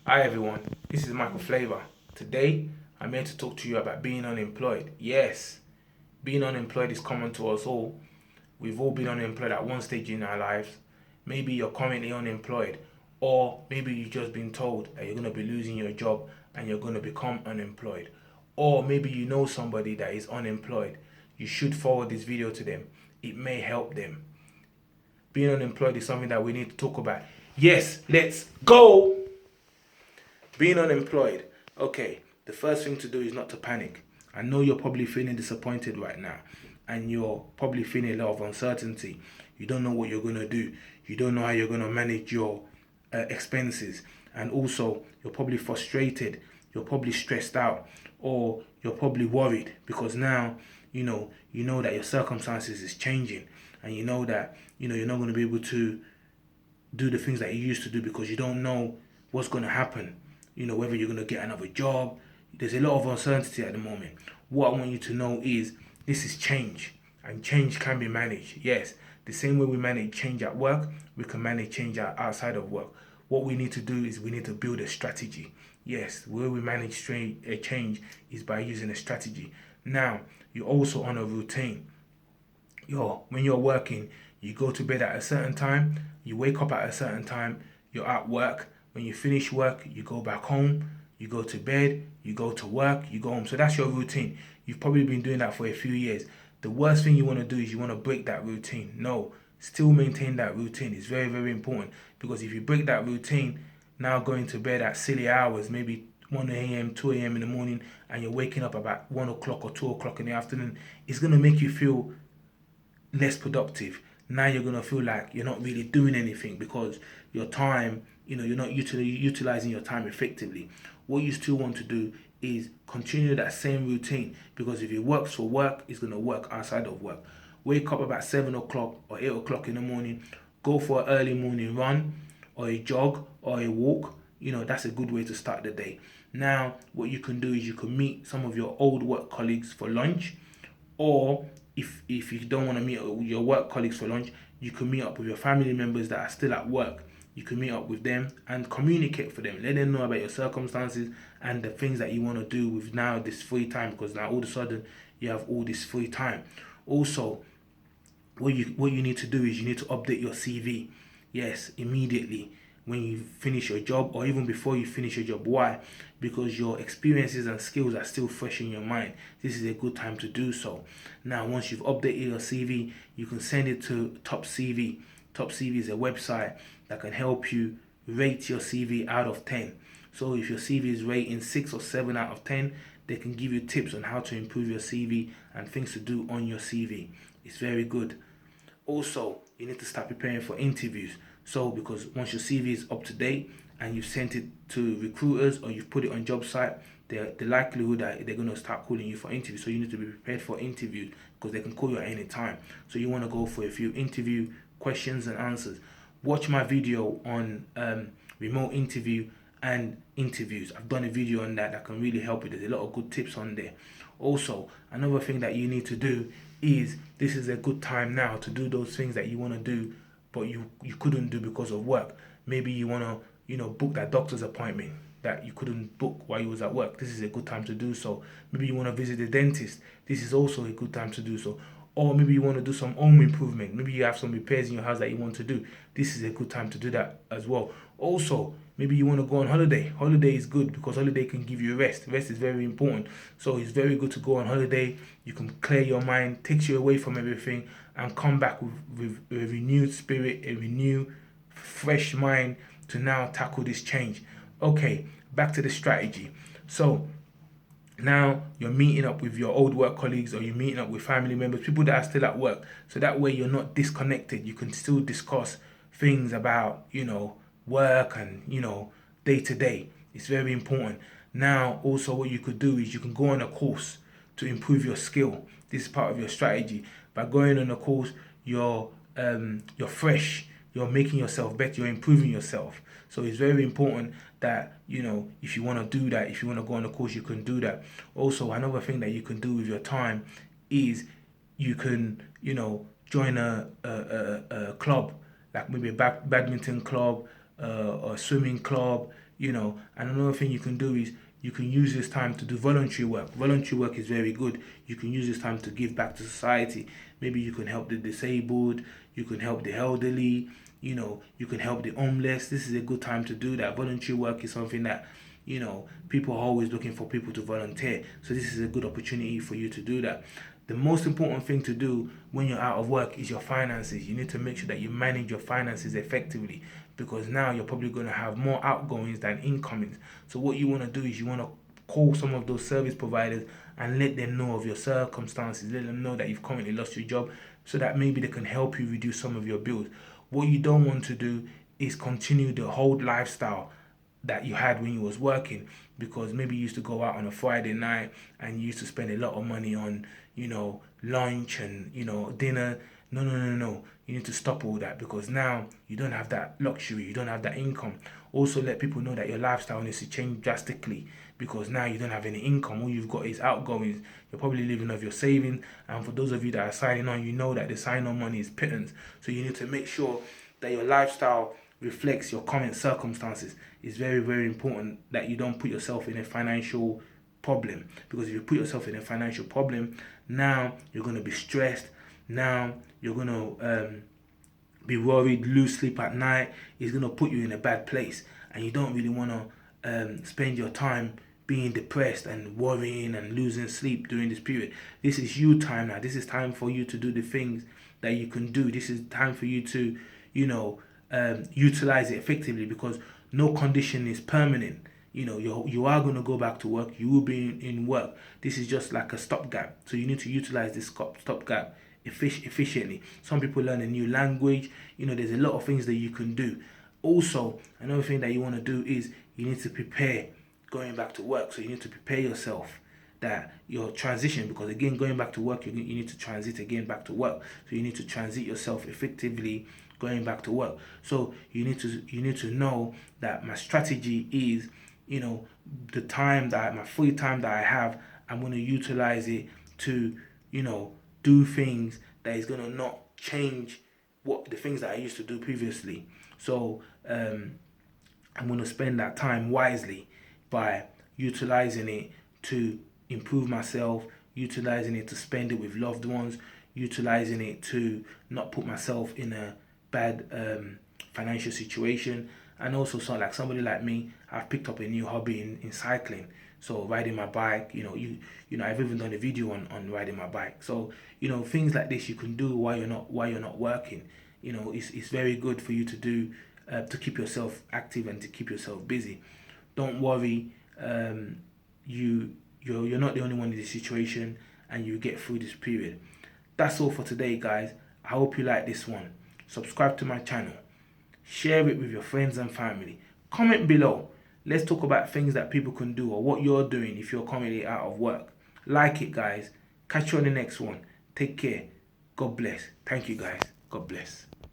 Hi everyone, this is Michael Flavor. Today, I'm here to talk to you about being unemployed. Yes, being unemployed is common to us all. We've all been unemployed at one stage in our lives. Maybe you're currently unemployed, or maybe you've just been told that you're going to be losing your job and you're going to become unemployed. Or maybe you know somebody that is unemployed. You should forward this video to them. It may help them. Being unemployed is something that we need to talk about. Yes, let's go! Being unemployed. Okay, the first thing to do is not to panic. I know you're probably feeling disappointed right now, and you're probably feeling a lot of uncertainty. You don't know what you're going to do. You don't know how you're going to manage your expenses. And also, you're probably frustrated. You're probably stressed out. Or you're probably worried because now, you know that your circumstances is changing. And you know that, you're not going to be able to do the things that you used to do because you don't know what's going to happen. Whether you're going to get another job. There's a lot of uncertainty at the moment. What I want you to know is this is change, and change can be managed. Yes, the same way we manage change at work, we can manage change outside of work. What we need to do is we need to build a strategy. Yes, the way we manage change is by using a strategy. Now, you're also on a routine. When you're working, you go to bed at a certain time, you wake up at a certain time, you're at work. When you finish work, you go back home, you go to bed, you go to work, you go home. So that's your routine. You've probably been doing that for a few years. The worst thing you want to do is you want to break that routine. No, still maintain that routine. It's very, very important because if you break that routine, now going to bed at silly hours, maybe 1 a.m., 2 a.m. in the morning, and you're waking up about 1 o'clock or 2 o'clock in the afternoon, it's going to make you feel less productive. Now you're gonna feel like you're not really doing anything because your time, you're not utilizing your time effectively. What you still want to do is continue that same routine because if it works for work, it's gonna work outside of work. Wake up about 7 o'clock or 8 o'clock in the morning, go for an early morning run or a jog or a walk. That's a good way to start the day. Now, what you can do is you can meet some of your old work colleagues for lunch, or if you don't want to meet your work colleagues for lunch, you can meet up with your family members that are still at work. You can meet up with them and communicate for them. Let them know about your circumstances and the things that you want to do with now this free time, because now all of a sudden you have all this free time. Also, what you need to do is you need to update your CV. Yes, immediately when you finish your job or even before you finish your job. Why? Because your experiences and skills are still fresh in your mind. This is a good time to do so. Now, once you've updated your CV, you can send it to Top CV. Top CV is a website that can help you rate your CV out of 10. So if your CV is rating 6 or 7 out of 10, they can give you tips on how to improve your CV and things to do on your CV. It's very good. Also, you need to start preparing for interviews. So, because once your CV is up to date and you've sent it to recruiters or you've put it on job site, the likelihood that they're going to start calling you for interviews. So you need to be prepared for interviews because they can call you at any time. So you want to go for a few interview questions and answers. Watch my video on remote interview and interviews. I've done a video on that can really help you. There's a lot of good tips on there. Also, another thing that you need to do is this is a good time now to do those things that you want to do but you couldn't do because of work. Maybe you want to book that doctor's appointment that you couldn't book while you was at work. This is a good time to do so. Maybe you want to visit the dentist. This is also a good time to do so. Or maybe you want to do some home improvement. Maybe you have some repairs in your house that you want to do. This is a good time to do that as well. Also, maybe you want to go on holiday. Holiday is good because holiday can give you rest. Rest is very important. So it's very good to go on holiday. You can clear your mind, takes you away from everything, and come back with a renewed spirit, a renewed, fresh mind to now tackle this change. Okay, back to the strategy. So now you're meeting up with your old work colleagues or you're meeting up with family members, people that are still at work. So that way you're not disconnected. You can still discuss things about, work and, day to day. It's very important. Now, also what you could do is you can go on a course to improve your skill. This is part of your strategy. By going on a course, you're fresh, you're making yourself better, you're improving yourself. So it's very important that if you want to do that, if you want to go on a course, you can do that. Also, another thing that you can do with your time is you can join a club, like maybe a badminton club, or a swimming club. And another thing you can do is you can use this time to do voluntary work. Voluntary work is very good. You can use this time to give back to society. Maybe you can help the disabled, you can help the elderly, you can help the homeless. This is a good time to do that. Voluntary work is something that, people are always looking for people to volunteer. So this is a good opportunity for you to do that. The most important thing to do when you're out of work is your finances. You need to make sure that you manage your finances effectively, because now you're probably going to have more outgoings than incomings. So what you want to do is you want to call some of those service providers and let them know of your circumstances. Let them know that you've currently lost your job, so that maybe they can help you reduce some of your bills. What you don't want to do is continue the whole lifestyle that you had when you was working, because maybe you used to go out on a Friday night and you used to spend a lot of money on lunch and dinner. No. You need to stop all that, because now you don't have that luxury, you don't have that income. Also let people know that your lifestyle needs to change drastically, because now you don't have any income. All you've got is outgoings. You're probably living off your savings, and for those of you that are signing on, you know that the sign-on money is pittance. So you need to make sure that your lifestyle reflects your current circumstances. It's very, very important that you don't put yourself in a financial problem, because if you put yourself in a financial problem, now you're going to be stressed. Now you're going to be worried, lose sleep at night. It's going to put you in a bad place, and you don't really want to spend your time being depressed and worrying and losing sleep during this period. This is you time now. This is time for you to do the things that you can do. This is time for you to utilize it effectively, because no condition is permanent. You are going to go back to work. You will be in work. This is just like a stopgap. So you need to utilize this stopgap efficiently. Some people learn a new language. There's a lot of things that you can do. Also, another thing that you want to do is you need to prepare going back to work. So you need to prepare yourself that your transition, because again, going back to work, you need to transit again back to work. So you need to transit yourself effectively going back to work. So you need to know that my strategy is, the time that my free time that I have, I'm going to utilize it to, do things that is going to not change the things that I used to do previously. So I'm going to spend that time wisely by utilizing it to improve myself, utilizing it to spend it with loved ones, utilizing it to not put myself in a bad financial situation. And also, so like somebody like me, I've picked up a new hobby in cycling. So riding my bike, I've even done a video on riding my bike. So things like this you can do while you're not working. It's very good for you to do, to keep yourself active and to keep yourself busy. Don't worry, you're not the only one in this situation, and you get through this period. That's all for today, guys. I hope you like this one. Subscribe to my channel. Share it with your friends and family. Comment below. Let's talk about things that people can do, or what you're doing if you're currently out of work. Like it, guys. Catch you on the next one. Take care. God bless. Thank you, guys. God bless.